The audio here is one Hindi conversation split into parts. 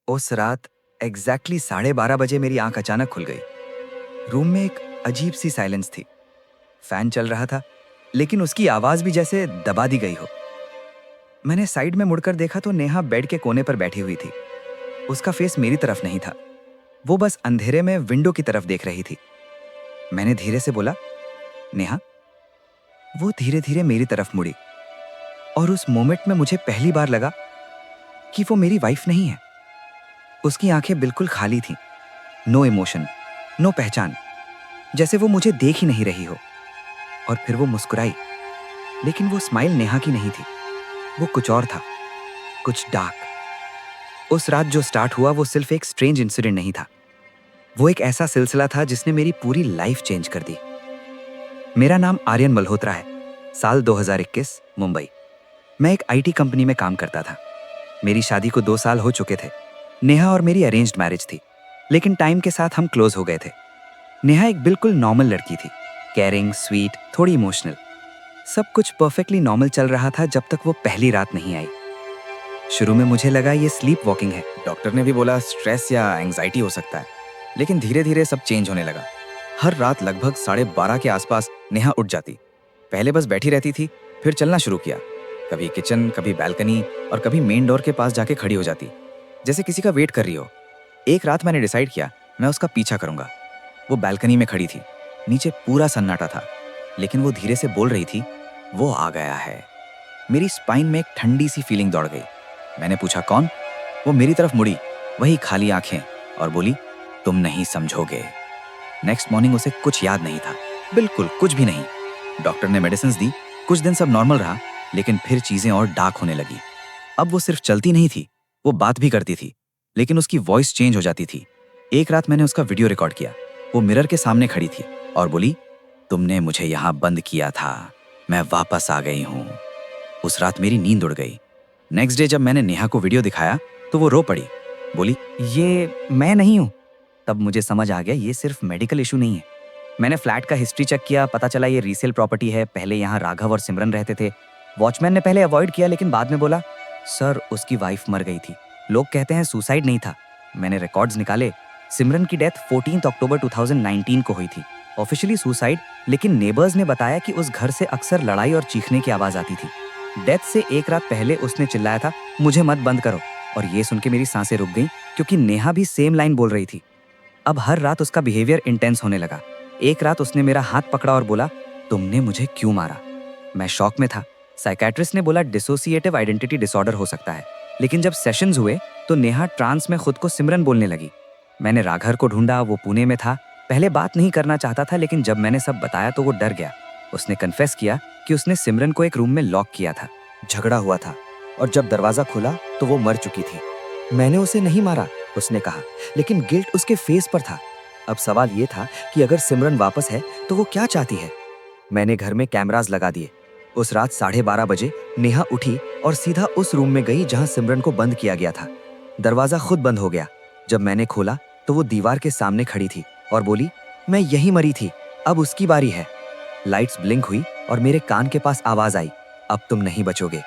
उस रात एग्जैक्टली 12:30 बजे मेरी आंख अचानक खुल गई। रूम में एक अजीब सी साइलेंस थी। फैन चल रहा था, लेकिन उसकी आवाज भी जैसे दबा दी गई हो। मैंने साइड में मुड़कर देखा तो नेहा बेड के कोने पर बैठी हुई थी। उसका फेस मेरी तरफ नहीं था, वो बस अंधेरे में विंडो की तरफ देख रही थी। मैंने धीरे से बोला, नेहा। वो धीरे धीरे मेरी तरफ मुड़ी और उस मोमेंट में मुझे पहली बार लगा कि वो मेरी वाइफ नहीं है। उसकी आंखें बिल्कुल खाली थीं, नो इमोशन, नो पहचान, जैसे वो मुझे देख ही नहीं रही हो। और फिर वो मुस्कुराई, लेकिन वो स्माइल नेहा की नहीं थी, वो कुछ और था, कुछ डार्क। उस रात जो स्टार्ट हुआ वो सिर्फ एक स्ट्रेंज इंसिडेंट नहीं था, वो एक ऐसा सिलसिला था जिसने मेरी पूरी लाइफ चेंज कर दी। मेरा नाम आर्यन मल्होत्रा है। साल 2021, मुंबई। मैं एक आईटी कंपनी में काम करता था। मेरी शादी को 2 साल हो चुके थे। नेहा और मेरी अरेंज्ड मैरिज थी, लेकिन टाइम के साथ हम क्लोज हो गए थे। नेहा एक बिल्कुल नॉर्मल लड़की थी, केयरिंग, स्वीट, थोड़ी इमोशनल। सब कुछ परफेक्टली नॉर्मल चल रहा था जब तक वो पहली रात नहीं आई। शुरू में मुझे लगा ये स्लीप वॉकिंग है, डॉक्टर ने भी बोला स्ट्रेस या एंजाइटी हो सकता है, लेकिन धीरे धीरे सब चेंज होने लगा। हर रात लगभग 12:30 के आसपास नेहा उठ जाती। पहले बस बैठी रहती थी, फिर चलना शुरू किया। कभी किचन, कभी बैल्कनी और कभी मेन डोर के पास जाके खड़ी हो जाती, जैसे किसी का वेट कर रही हो। एक रात मैंने डिसाइड किया मैं उसका पीछा करूंगा। वो बैल्कनी में खड़ी थी, नीचे पूरा सन्नाटा था, लेकिन वो धीरे से बोल रही थी, वो आ गया है। मेरी स्पाइन में एक ठंडी सी फीलिंग दौड़ गई। मैंने पूछा, कौन? वो मेरी तरफ मुड़ी, वही खाली आंखें, और बोली, तुम नहीं समझोगे। नेक्स्ट मॉर्निंग उसे कुछ याद नहीं था, बिल्कुल कुछ भी नहीं। डॉक्टर ने मेडिसिन दी, कुछ दिन सब नॉर्मल रहा, लेकिन फिर चीजें और डार्क होने लगी। अब वो सिर्फ चलती नहीं थी, वो बात भी करती थी, लेकिन उसकी वॉइस चेंज हो जाती थी। एक रात मैंने उसका वीडियो रिकॉर्ड किया। वो मिरर के सामने खड़ी थी और बोली, तुमने मुझे यहाँ बंद किया था, मैं वापस आ गई हूँ। उस रात मेरी नींद उड़ गई। नेक्स्ट डे जब मैंने नेहा को वीडियो दिखाया तो वो रो पड़ी, बोली, ये मैं नहीं हूँ। तब मुझे समझ आ गया ये सिर्फ मेडिकल इशू नहीं है। मैंने फ्लैट का हिस्ट्री चेक किया, पता चला ये रीसेल प्रॉपर्टी है। पहले यहाँ राघव और सिमरन रहते थे। वॉचमैन ने पहले अवॉइड किया, लेकिन बाद में बोला, सर उसकी वाइफ मर गई थी, लोग कहते हैं सुसाइड नहीं था। मैंने रिकॉर्ड्स निकाले, सिमरन की डेथ 14 अक्टूबर 2019 को हुई थी। ऑफिशियली सुसाइड, लेकिन नेबर्स ने बताया कि उस घर से अक्सर लड़ाई और चीखने की आवाज आती थी। डेथ से एक रात पहले उसने चिल्लाया था, मुझे मत बंद करो। और ये सुन के मेरी सांसें रुक गईं, क्योंकि नेहा भी सेम लाइन बोल रही थी। अब हर रात उसका बिहेवियर इंटेंस होने लगा। एक रात उसने मेरा हाथ पकड़ा और बोला, तुमने मुझे क्यों मारा? मैं शॉक में था। साइकेट्रिस्ट ने बोला डिसोसिएटिव आइडेंटिटी डिसऑर्डर हो सकता है, लेकिन जब सेशंस हुए तो नेहा ट्रांस में खुद को सिमरन बोलने लगी। मैंने राघव को ढूंढा, वो पुणे में था। पहले बात नहीं करना चाहता था, लेकिन जब मैंने सब बताया तो वो डर गया। उसने कन्फेस किया कि उसने सिमरन को एक रूम में लॉक किया था, झगड़ा हुआ था, और जब दरवाजा खुला तो वो मर चुकी थी। मैंने उसे नहीं मारा, उसने कहा, लेकिन गिल्ट उसके फेस पर था। अब सवाल ये था कि अगर सिमरन वापस है तो वो क्या चाहती है। मैंने घर में कैमरास लगा दिए। उस रात 12:30 नेहा उठी और सीधा उस रूम में गई जहां सिमरन को बंद किया गया था। दरवाजा खुद बंद हो गया। जब मैंने खोला तो वो दीवार के सामने खड़ी थी और बोली, मैं यही मरी थी, अब उसकी बारी है। लाइट्स ब्लिंक हुई और मेरे कान के पास आवाज आई, अब तुम नहीं बचोगे।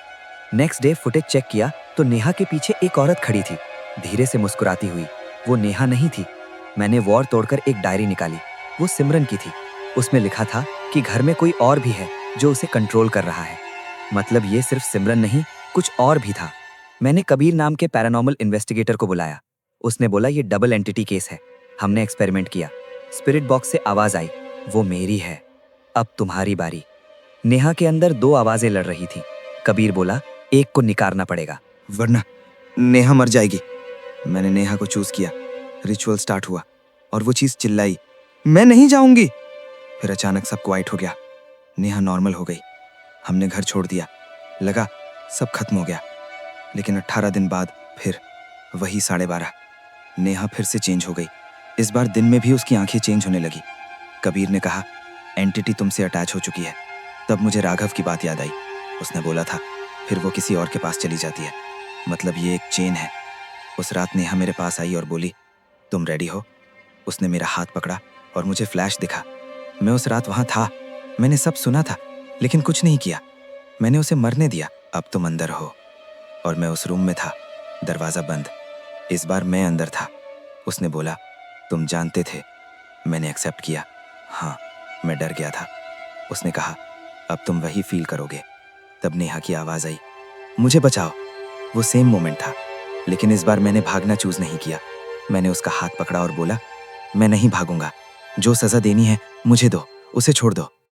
नेक्स्ट डे फुटेज चेक किया तो नेहा के पीछे एक औरत खड़ी थी, धीरे से मुस्कुराती हुई। वो नेहा नहीं थी। मैंने वॉर तोड़कर एक डायरी निकाली, वो सिमरन की थी। उसमें लिखा था कि घर में कोई और भी है जो उसे कंट्रोल कर रहा है। मतलब ये सिर्फ सिमरन नहीं, कुछ और भी था। मैंने कबीर नाम के पैरानॉर्मल इन्वेस्टिगेटर को बुलाया। उसने बोला ये डबल एंटिटी केस है। हमने एक्सपेरिमेंट किया। स्पिरिट बॉक्स से आवाज आई, वो मेरी है, अब तुम्हारी बारी। नेहा के अंदर 2 आवाजें लड़ रही थी। कबीर बोला, एक को निकारना पड़ेगा, वरना नेहा मर जाएगी। मैंने नेहा को चूज किया। रिचुअल स्टार्ट हुआ और वो चीज चिल्लाई, मैं नहीं जाऊंगी। फिर अचानक सब क्वाइट हो गया। नेहा नॉर्मल हो गई। हमने घर छोड़ दिया, लगा सब खत्म हो गया। लेकिन 18 दिन बाद फिर वही 12:30। नेहा फिर से चेंज हो गई। इस बार दिन में भी उसकी आंखें चेंज होने लगी। कबीर ने कहा, एंटिटी तुमसे अटैच हो चुकी है। तब मुझे राघव की बात याद आई। उसने बोला था फिर वो किसी और के पास चली जाती है, मतलब ये एक चेन है। उस रात नेहा मेरे पास आई और बोली, तुम रेडी हो? उसने मेरा हाथ पकड़ा और मुझे फ्लैश दिखा। मैं उस रात वहां था, मैंने सब सुना था, लेकिन कुछ नहीं किया। मैंने उसे मरने दिया। अब तुम अंदर हो। और मैं उस रूम में था, दरवाजा बंद, इस बार मैं अंदर था। उसने बोला, तुम जानते थे। मैंने एक्सेप्ट किया। हाँ, मैं डर गया था। उसने कहा, अब तुम वही फील करोगे। तब नेहा की आवाज़ आई, मुझे बचाओ। वो सेम मोमेंट था, लेकिन इस बार मैंने भागना चूज नहीं किया। मैंने उसका हाथ पकड़ा और बोला, मैं नहीं भागूंगा। जो सज़ा देनी है मुझे दो, उसे छोड़ दो।